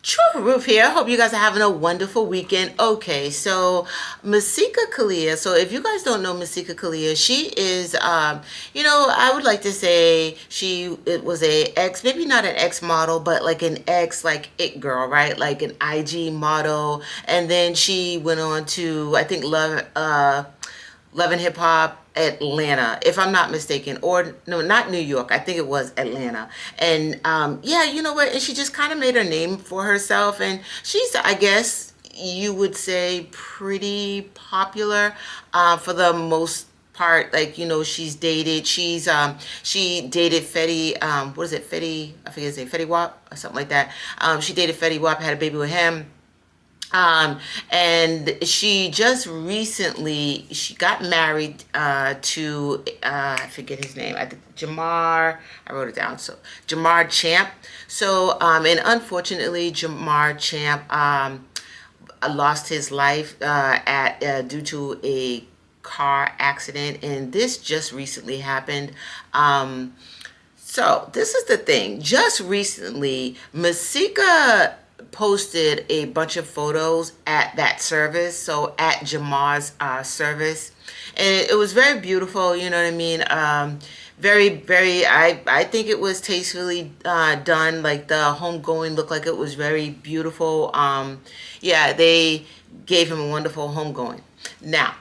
True Ruth here. Hope you guys are having a wonderful weekend. Okay, so Masika Kalysha. So if you guys don't know Masika Kalysha, she is, I would like to say it was a ex, maybe not an ex model, but like an ex, like it girl, right? Like an IG model, and then she went on to, I think, Love and Hip Hop Atlanta, if I'm not mistaken, or no, not New York. I think it was Atlanta. And yeah, you know what? And she just kind of made a name for herself, and she's, I guess, you would say, pretty popular for the most part. Like, she dated Fetty, what is it, Fetty, I forget his name, Fetty Wap or something like that. She dated Fetty Wap, had a baby with him. And she just recently, she got married to, I forget his name, I think Jamar, I wrote it down, so Jamar Champ. So, and unfortunately, Jamar Champ lost his life due to a car accident, and this just recently happened. So this is the thing. Just recently, Masika posted a bunch of photos at that service, so at Jamar's service, and it was very beautiful. You know what I mean? Very. I think it was tastefully done. Like the homegoing looked like it was very beautiful. Yeah, they gave him a wonderful homegoing. Now,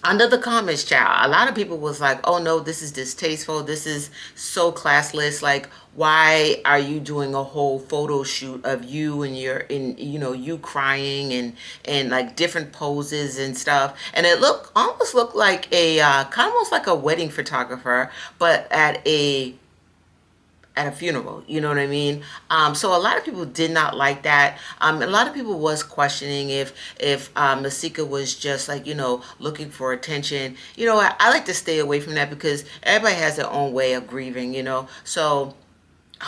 under the comments, child, a lot of people was like, oh no, this is distasteful, this is so classless, like, why are you doing a whole photo shoot of you and you crying and like different poses and stuff, and it almost looked like a kind of almost like a wedding photographer, but at a funeral, you know what I mean? So a lot of people did not like that. A lot of people was questioning if Masika was just like, looking for attention. I like to stay away from that because everybody has their own way of grieving. So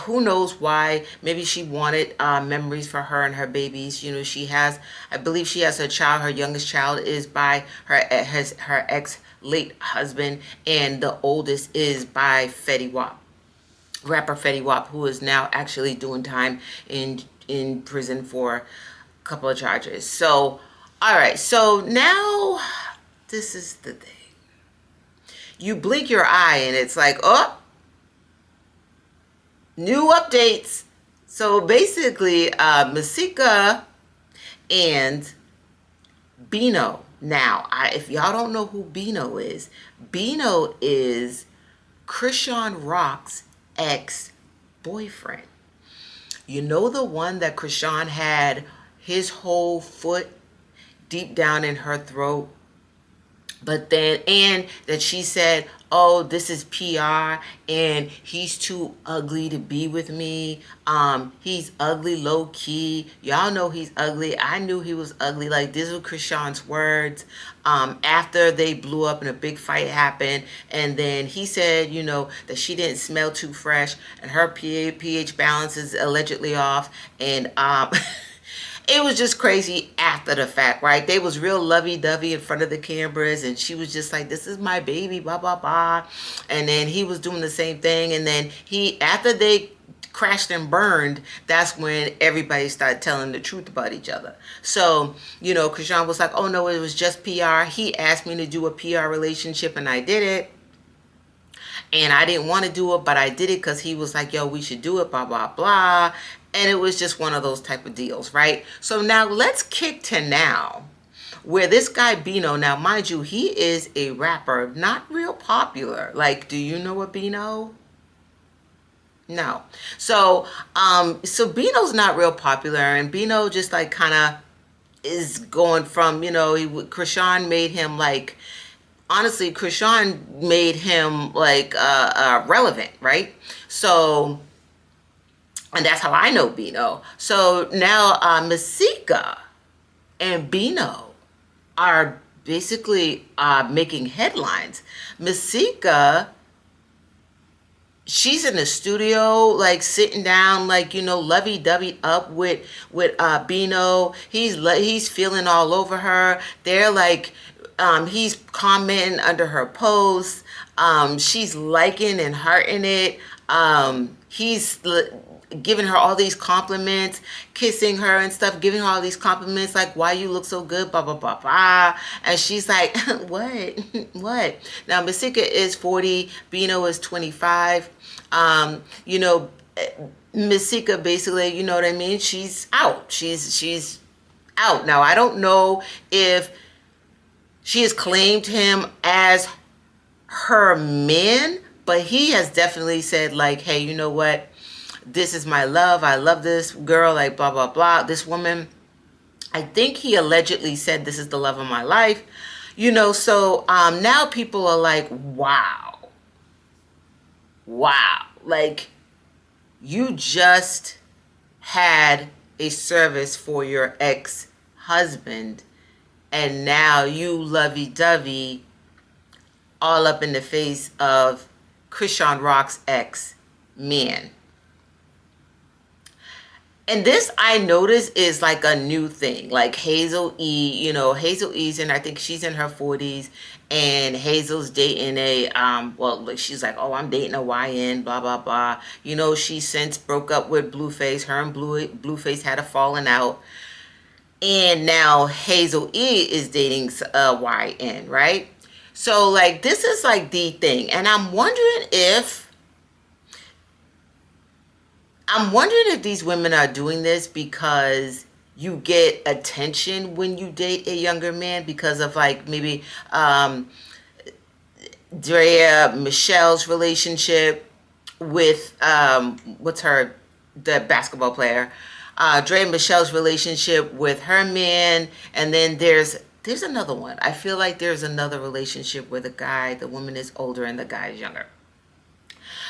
who knows why? Maybe she wanted memories for her and her babies. I believe she has her child. Her youngest child is by her ex late husband, and the oldest is by Fetty Wap, rapper Fetty Wap, who is now actually doing time in prison for a couple of charges. So, all right. So now, this is the thing. You blink your eye and it's like, oh, new updates. So basically, Masika and Bino. Now, if y'all don't know who Bino is Krishan Rock's ex-boyfriend. You know, the one that Krishan had his whole foot deep down in her throat, but then, and that she said, oh, this is PR and he's too ugly to be with me. He's ugly low key. Y'all know he's ugly. I knew he was ugly. Like, these were Krishan's words. After they blew up and a big fight happened, and then he said, that she didn't smell too fresh and her pH balance is allegedly off, and it was just crazy after the fact, right? They was real lovey-dovey in front of the cameras, and she was just like, this is my baby, blah, blah, blah. And then he was doing the same thing. And then after they crashed and burned, that's when everybody started telling the truth about each other. So, Krishan was like, oh no, it was just PR. He asked me to do a PR relationship and I did it. And I didn't want to do it, but I did it because he was like, yo, we should do it, blah, blah, blah. And it was just one of those type of deals, right? So now let's kick to now, where this guy Bino, now mind you, he is a rapper, not real popular. Like, do you know what Bino? No. So Bino's not real popular, and Bino just like kind of is going from, Krishan made him like, honestly, Krishan made him like relevant, right? So, and that's how I know Bino. So now Masika and Bino are basically making headlines. Masika, she's in the studio, like sitting down, like, lovey-dovey up with Bino. He's feeling all over her. They're like, he's commenting under her posts. She's liking and hearting it. giving her all these compliments, kissing her and stuff, giving her all these compliments like, why you look so good, blah, blah, blah, blah. And she's like, what? What? Now, Masika is 40, Bino is 25. You know, Masika basically, you know what I mean? She's out. She's out. Now, I don't know if she has claimed him as her man, but he has definitely said like, hey, you know what? This is my love. I love this girl, like blah, blah, blah. This woman, I think he allegedly said this is the love of my life. You know, so now people are like, wow. Wow. Like, you just had a service for your ex-husband, and now you lovey-dovey all up in the face of Chrisean Rock's ex-man. And this, I notice, is like a new thing. Like Hazel E, you know, Hazel E's in, I think she's in her 40s, and Hazel's dating a, well, like she's like, oh, I'm dating a YN, blah, blah, blah. You know, she since broke up with Blueface. Her and Blueface had a falling out. And now Hazel E is dating a YN, right? So, like, this is like the thing. And I'm wondering if these women are doing this because you get attention when you date a younger man, because of like maybe Drea Michelle's relationship with what's her, the basketball player, Drea Michelle's relationship with her man, and then there's another one. I feel like there's another relationship where the woman is older and the guy is younger.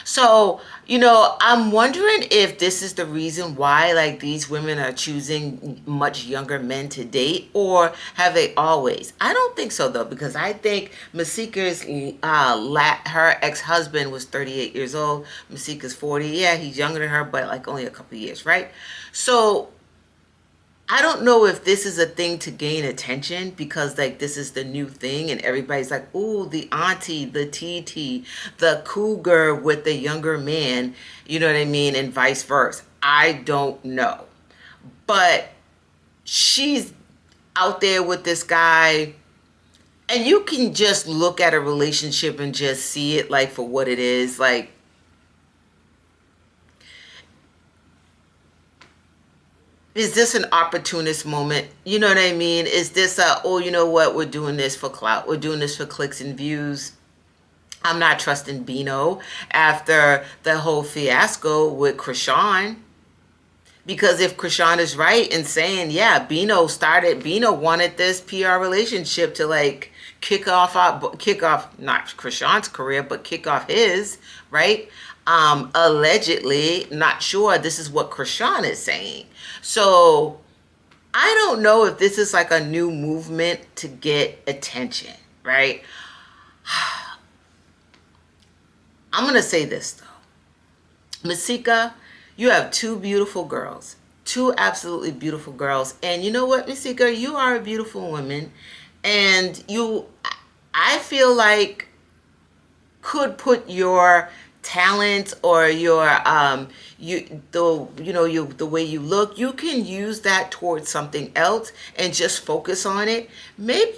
So, you know, I'm wondering if this is the reason why, like, these women are choosing much younger men to date, or have they always? I don't think so, though, because I think Masika's, her ex-husband was 38 years old. Masika's 40. Yeah, he's younger than her, but, like, only a couple of years, right? So I don't know if this is a thing to gain attention, because like this is the new thing and everybody's like, ooh, the auntie, the TT, the cougar with the younger man, you know what I mean? And vice versa. I don't know. But she's out there with this guy, and you can just look at a relationship and just see it like for what it is. Like, is this an opportunist moment? You know what I mean? Is this oh, you know what? We're doing this for clout. We're doing this for clicks and views. I'm not trusting Bino after the whole fiasco with Chrisean. Because if Chrisean is right in saying, yeah, Bino wanted this PR relationship to like kick off not Chrisean's career, but kick off his, right? Allegedly, not sure, this is what Chrisean is saying. So I don't know if this is like a new movement to get attention, right? I'm going to say this though. Masika, you have two beautiful girls, two absolutely beautiful girls. And you know what, Masika, you are a beautiful woman, and I feel like could put your talent or your the way you look, you can use that towards something else and just focus on it. Maybe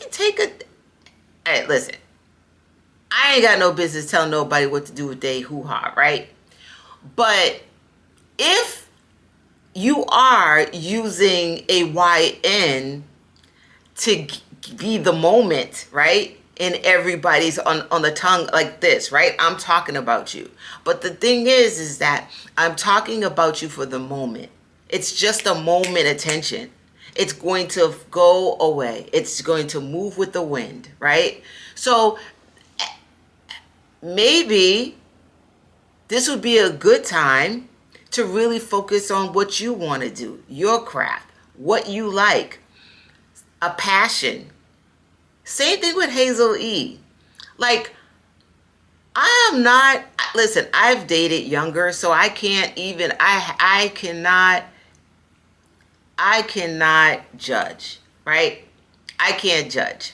hey, listen, I ain't got no business telling nobody what to do with their hoo-ha, right? But if you are using a YN to be the moment, right? And everybody's on the tongue like this, right? I'm talking about you. But the thing is that I'm talking about you for the moment. It's just a moment attention. It's going to go away. It's going to move with the wind, right? So maybe this would be a good time to really focus on what you want to do, your craft, what you like, a passion. Same thing with Hazel E. Like, listen, I've dated younger, so I can't even, I cannot judge, right? I can't judge.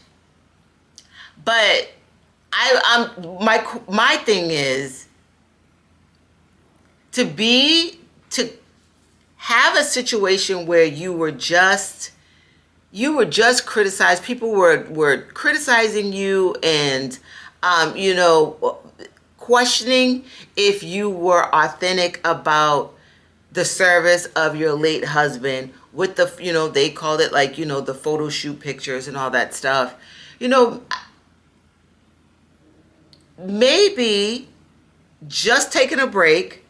But my thing is to be to have a situation where you were just criticized. People were criticizing you and questioning if you were authentic about the service of your late husband with the, they called it like, the photo shoot pictures and all that stuff. Maybe just taking a break,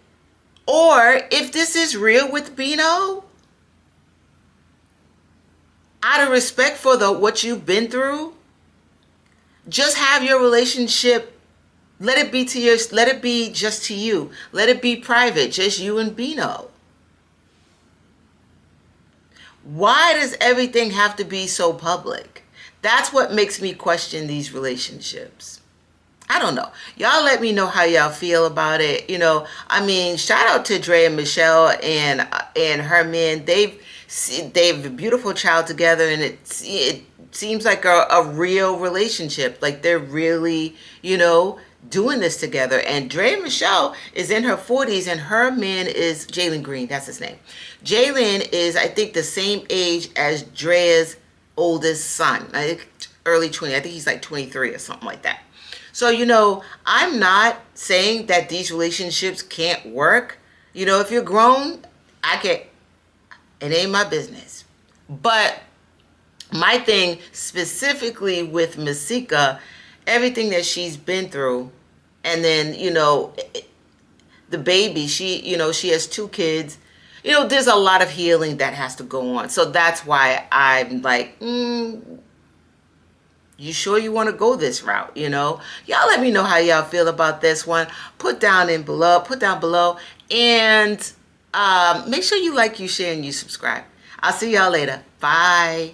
or if this is real with Bino, out of respect for what you've been through, just have your relationship, let it be just to you. Let it be private, just you and Bino. Why does everything have to be so public? That's what makes me question these relationships. I don't know. Y'all let me know how y'all feel about it. Shout out to Dre and Michelle and her man. They've a beautiful child together, and it seems like a real relationship. Like they're really, doing this together. And Dre and Michelle is in her 40s, and her man is Jalen Green. That's his name. Jalen is, I think, the same age as Dre's oldest son. I think early 20. I think he's like 23 or something like that. So, I'm not saying that these relationships can't work. If you're grown, it ain't my business. But my thing specifically with Masika, everything that she's been through, and then, the baby, she has 2 kids. There's a lot of healing that has to go on. So that's why I'm like, you sure you want to go this route? Y'all let me know how y'all feel about this one. Put down below, and make sure you like, you share, and you subscribe. I'll see y'all later. Bye.